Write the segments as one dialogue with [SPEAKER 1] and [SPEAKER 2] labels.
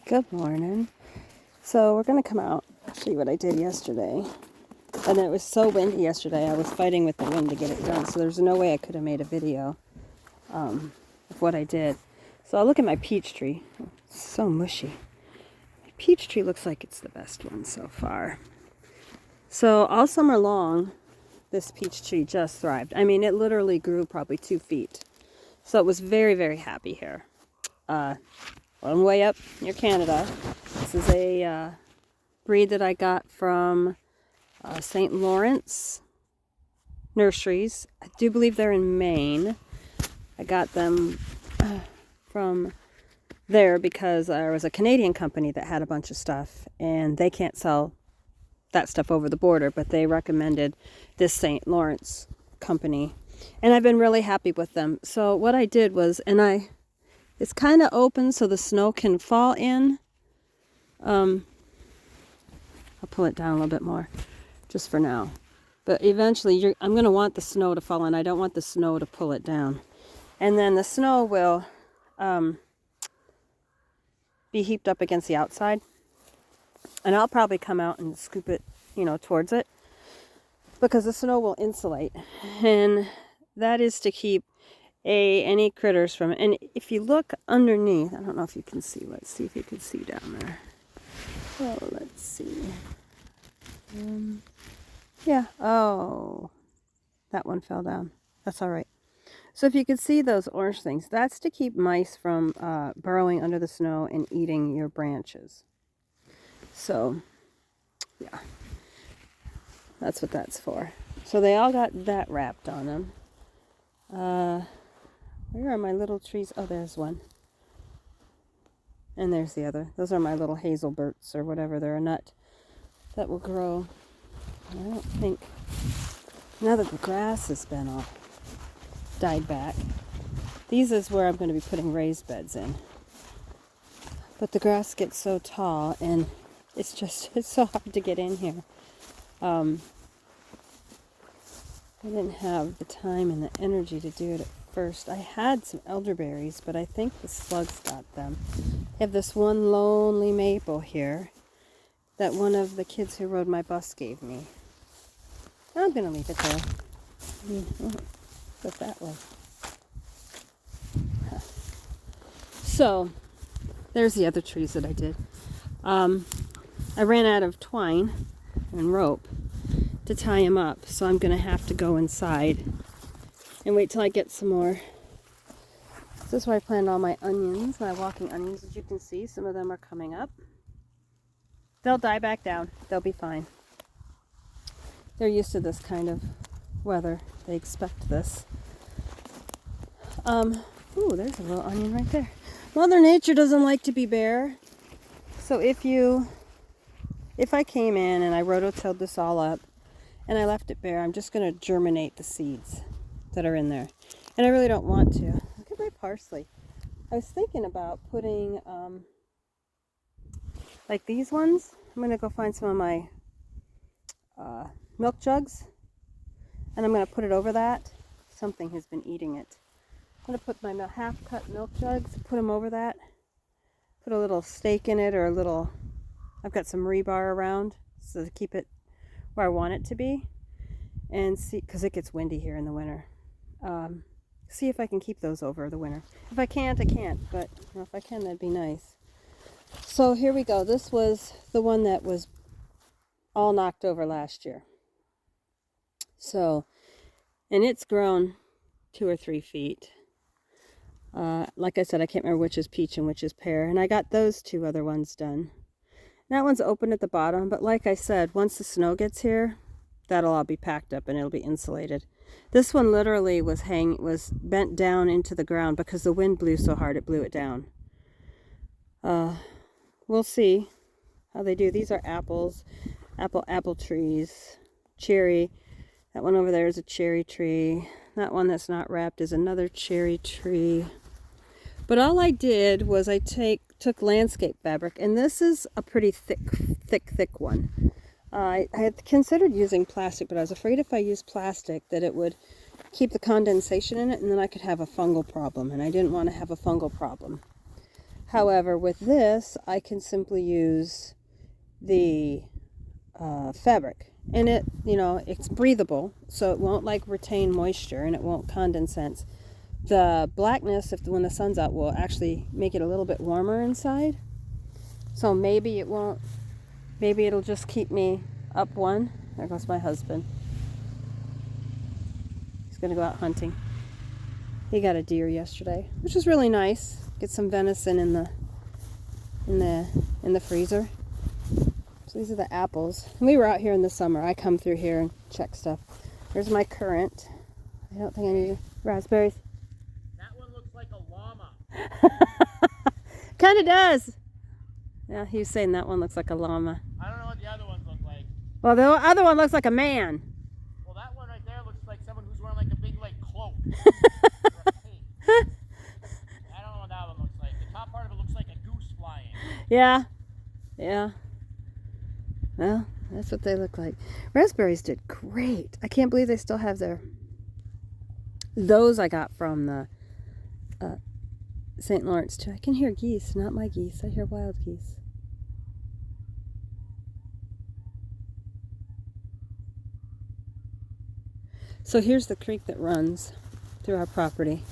[SPEAKER 1] Good morning. So we're going to come out, show you what I did yesterday. And it was so windy yesterday, I was fighting with the wind to get it done. So there's no way I could have made a video of what I did. So I'll look at my peach tree. It's so mushy. My peach tree looks like it's the best one so far. So all summer long, this peach tree just thrived. I mean, it literally grew probably 2 feet. So it was very, very happy here. One way up near Canada. This is a breed that I got from St. Lawrence Nurseries. I do believe they're in Maine. I got them from there because there was a Canadian company that had a bunch of stuff, and they can't sell that stuff over the border, but they recommended this St. Lawrence company, and I've been really happy with them. So what I did was, it's kind of open so the snow can fall in. I'll pull it down a little bit more just for now. But eventually I'm going to want the snow to fall in. I don't want the snow to pull it down. And then the snow will be heaped up against the outside. And I'll probably come out and scoop it, towards it. Because the snow will insulate. And that is to keep any critters from it. And if you look underneath, I don't know if you can see. Let's see if you can see down there. Oh, let's see. Yeah. Oh, that one fell down. That's all right. So if you can see those orange things, that's to keep mice from burrowing under the snow and eating your branches. So, yeah. That's what that's for. So they all got that wrapped on them. Where are my little trees? Oh, there's one. And there's the other. Those are my little hazelberts or whatever. They're a nut that will grow. I don't think, now that the grass has been all died back, these is where I'm going to be putting raised beds in. But the grass gets so tall and it's so hard to get in here. I didn't have the time and the energy to do it at first. I had some elderberries, but I think the slugs got them. I have this one lonely maple here that one of the kids who rode my bus gave me. I'm going to leave it there. Put that way. So, there's the other trees that I did. I ran out of twine and rope to tie them up, so I'm going to have to go inside and wait till I get some more. This is where I planted all my onions, my walking onions. As you can see, some of them are coming up. They'll die back down. They'll be fine. They're used to this kind of weather. They expect this. Ooh, there's a little onion right there. Mother Nature doesn't like to be bare. So if I came in and I rototilled this all up and I left it bare, I'm just going to germinate the seeds that are in there. And I really don't want to. Look at my parsley. I was thinking about putting, like these ones. I'm going to go find some of my milk jugs. And I'm going to put it over that. Something has been eating it. I'm going to put my half-cut milk jugs, put them over that. Put a little stake in it or I've got some rebar around so to keep it where I want it to be. And see, because it gets windy here in the winter. See if I can keep those over the winter. If I can't, I can't. But if I can, that'd be nice. So here we go. This was the one that was all knocked over last year. So, and it's grown 2 or 3 feet. Like I said, I can't remember which is peach and which is pear. And I got those 2 other ones done. That one's open at the bottom. But like I said, once the snow gets here, that'll all be packed up and it'll be insulated. This one literally was bent down into the ground because the wind blew so hard it blew it down. We'll see how they do. These are apples, apple trees, cherry. That one over there is a cherry tree. That one that's not wrapped is another cherry tree. But all I did was I took landscape fabric, and this is a pretty thick one. I had considered using plastic, but I was afraid if I used plastic that it would keep the condensation in it, and then I could have a fungal problem, and I didn't want to have a fungal problem. However, with this, I can simply use the fabric. And it, you know, it's breathable, so it won't like retain moisture and it won't condense. The blackness, when the sun's out, will actually make it a little bit warmer inside. So maybe it won't, maybe it'll just keep me up one. There goes my husband. He's gonna go out hunting. He got a deer yesterday, which was really nice. Get some venison in the freezer. So these are the apples. And we were out here in the summer. I come through here and check stuff. There's my currant. I don't think I need raspberries.
[SPEAKER 2] That one looks like a llama.
[SPEAKER 1] Kind of does. Yeah, he was saying that one looks like a llama.
[SPEAKER 2] I don't know what the other ones look like.
[SPEAKER 1] Well, the other one looks like a man.
[SPEAKER 2] Well, that one right there looks like someone who's wearing like a big like cloak. I don't know what that one looks like. The top part of it looks like a goose flying.
[SPEAKER 1] Yeah. Yeah. Well, that's what they look like. Raspberries did great. I can't believe they still have their... Those I got from the St. Lawrence too. I can hear geese, not my geese. I hear wild geese. So here's the creek that runs through our property.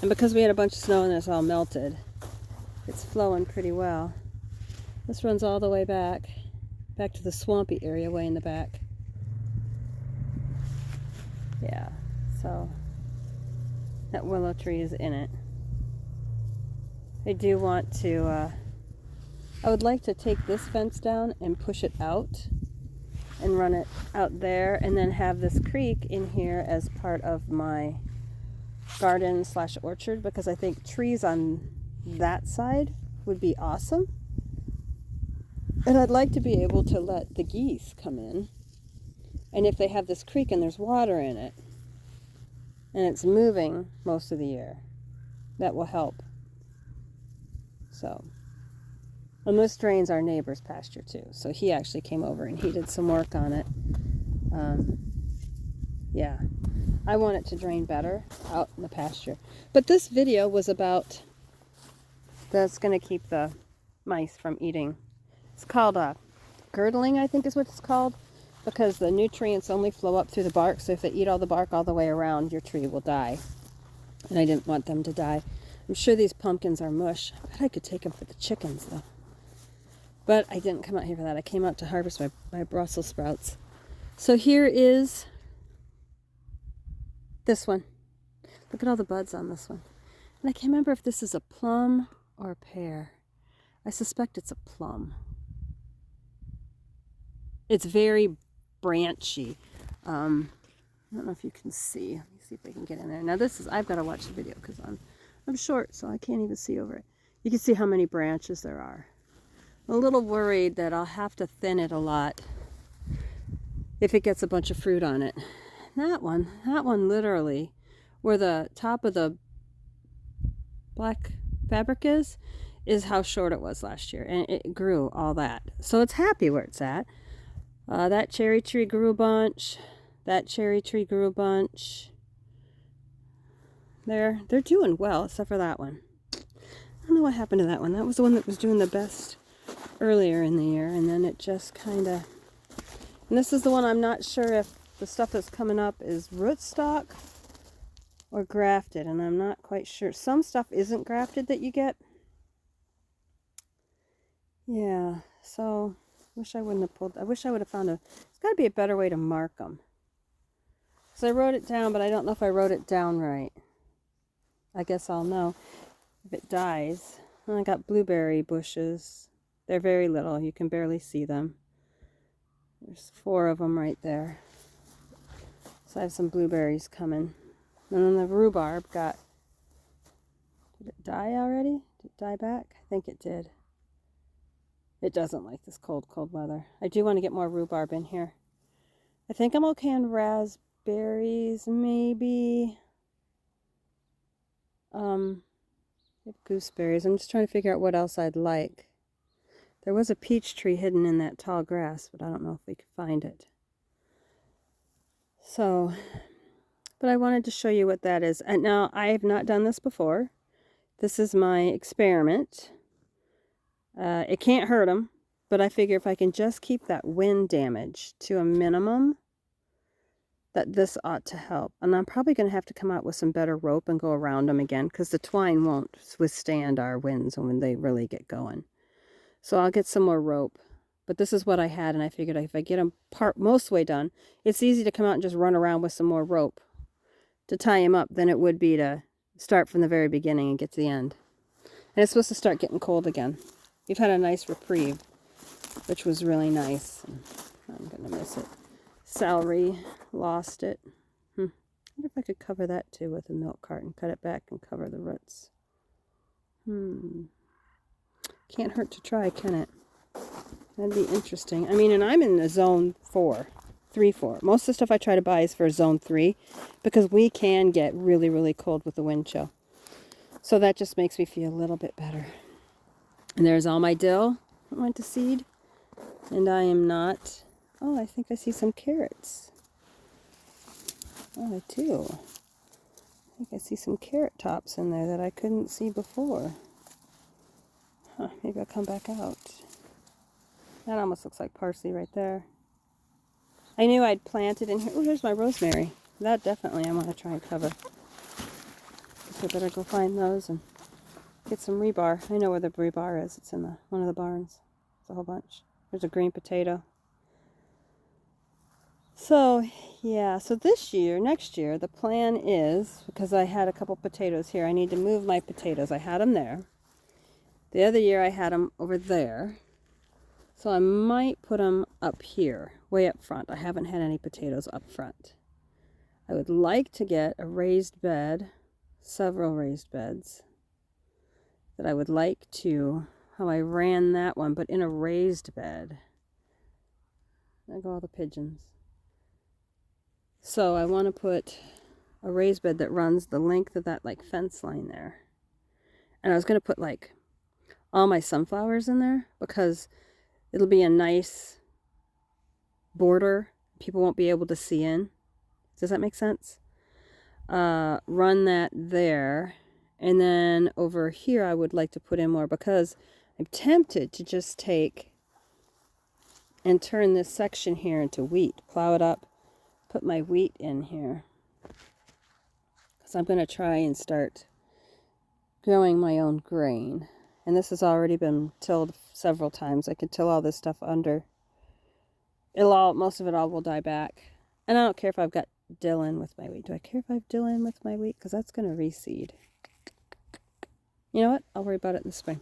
[SPEAKER 1] And because we had a bunch of snow and it's all melted, it's flowing pretty well. This runs all the way back to the swampy area way in the back. Yeah, so that willow tree is in it. I do want to, I would like to take this fence down and push it out and run it out there and then have this creek in here as part of my garden / orchard, because I think trees on that side would be awesome. And I'd like to be able to let the geese come in. And if they have this creek and there's water in it, and it's moving most of the year, that will help. So, and this drains our neighbor's pasture too. So he actually came over and he did some work on it. Yeah, I want it to drain better out in the pasture. But this video was about, that's going to keep the mice from eating. It's called girdling, I think is what it's called, because the nutrients only flow up through the bark. So if they eat all the bark all the way around, your tree will die. And I didn't want them to die. I'm sure these pumpkins are mush. I bet I could take them for the chickens though. But I didn't come out here for that. I came out to harvest my Brussels sprouts. So here is this one. Look at all the buds on this one. And I can't remember if this is a plum or a pear. I suspect it's a plum. It's very branchy. I don't know if you can see. Let me see if I can get in there. Now this is, I've got to watch the video because I'm short, so I can't even see over it. You can see how many branches there are. I'm a little worried that I'll have to thin it a lot if it gets a bunch of fruit on it. That one literally, where the top of the black fabric is how short it was last year. And it grew all that. So it's happy where it's at. That cherry tree grew a bunch. That cherry tree grew a bunch. They're doing well, except for that one. I don't know what happened to that one. That was the one that was doing the best earlier in the year, and then it just kind of... And this is the one I'm not sure if the stuff that's coming up is rootstock or grafted, and I'm not quite sure. Some stuff isn't grafted that you get. Yeah, so... Wish I wouldn't have pulled... I wish I would have found a... There's got to be a better way to mark them. So I wrote it down, but I don't know if I wrote it down right. I guess I'll know if it dies. And I got blueberry bushes. They're very little. You can barely see them. There's 4 of them right there. So I have some blueberries coming. And then the rhubarb got... Did it die already? Did it die back? I think it did. It doesn't like this cold weather. I do want to get more rhubarb in here. I think I'm okay on raspberries, maybe. Gooseberries. I'm just trying to figure out what else I'd like. There was a peach tree hidden in that tall grass, but I don't know if we could find it. So, but I wanted to show you what that is. And now, I have not done this before. This is my experiment. It can't hurt them, but I figure if I can just keep that wind damage to a minimum, that this ought to help. And I'm probably going to have to come out with some better rope and go around them again, because the twine won't withstand our winds when they really get going. So I'll get some more rope. But this is what I had, and I figured if I get them most way done, it's easy to come out and just run around with some more rope to tie him up than it would be to start from the very beginning and get to the end. And it's supposed to start getting cold again. We've had a nice reprieve, which was really nice. I'm going to miss it. Celery, lost it. I wonder if I could cover that too with a milk carton. Cut it back and cover the roots. Can't hurt to try, can it? That'd be interesting. I mean, and I'm in the zone 4. 3-4. Most of the stuff I try to buy is for zone 3 because we can get really, really cold with the wind chill. So that just makes me feel a little bit better. And there's all my dill that went to seed. And I am not... Oh, I think I see some carrots. Oh, I do. I think I see some carrot tops in there that I couldn't see before. Huh, maybe I'll come back out. That almost looks like parsley right there. I knew I'd planted in here. Oh, there's my rosemary. That definitely I want to try and cover. Guess I better go find those and get some rebar. I know where the rebar is. It's in one of the barns. It's a whole bunch. There's a green potato. So, yeah. So next year, the plan is, because I had a couple potatoes here, I need to move my potatoes. I had them there. The other year I had them over there. So I might put them up here, way up front. I haven't had any potatoes up front. I would like to get a raised bed, several raised beds, that I would like to, how I ran that one, but in a raised bed. There go all the pigeons. So I want to put a raised bed that runs the length of that like fence line there. And I was going to put like all my sunflowers in there because it'll be a nice border. People won't be able to see in. Does that make sense? Run that there. And then over here I would like to put in more because I'm tempted to just take and turn this section here into wheat. Plow it up. Put my wheat in here. Because I'm going to try and start growing my own grain. And this has already been tilled several times. I can till all this stuff under. Most of it all will die back. And I don't care if I've got dill in with my wheat. Do I care if I have dill in with my wheat? Because that's going to reseed. You know what? I'll worry about it in the spring.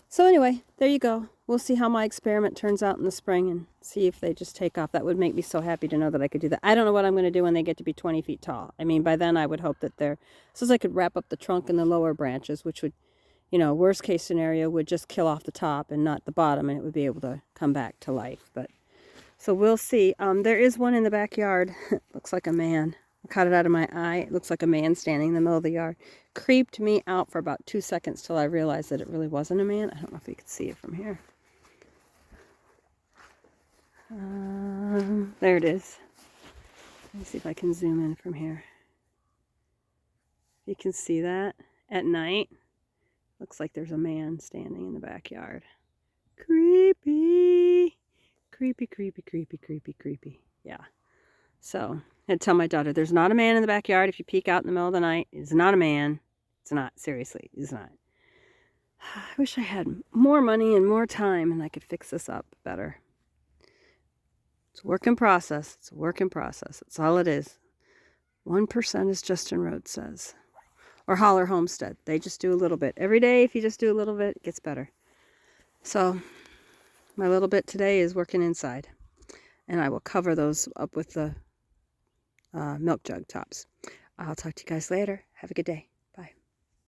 [SPEAKER 1] So anyway, there you go. We'll see how my experiment turns out in the spring and see if they just take off. That would make me so happy to know that I could do that. I don't know what I'm going to do when they get to be 20 feet tall. I mean, by then I would hope that so I could wrap up the trunk and the lower branches, which would, worst case scenario would just kill off the top and not the bottom, and it would be able to come back to life. But so we'll see. There is one in the backyard. Looks like a man. I caught it out of my eye. It looks like a man standing in the middle of the yard. Creeped me out for about 2 seconds till I realized that it really wasn't a man. I don't know if you could see it from here. There it is. Let me see if I can zoom in from here. You can see that at night. Looks like there's a man standing in the backyard. Creepy. Creepy, creepy, creepy, creepy, creepy. Yeah. So I'd tell my daughter, there's not a man in the backyard. If you peek out in the middle of the night, it's not a man. It's not. Seriously, it's not. I wish I had more money and more time and I could fix this up better. It's a work in process. It's a work in process. That's all it is. 1%, as Justin Rhodes says. Or Holler Homestead. They just do a little bit. Every day, if you just do a little bit, it gets better. So my little bit today is working inside. And I will cover those up with the milk jug tops. I'll talk to you guys later. Have a good day.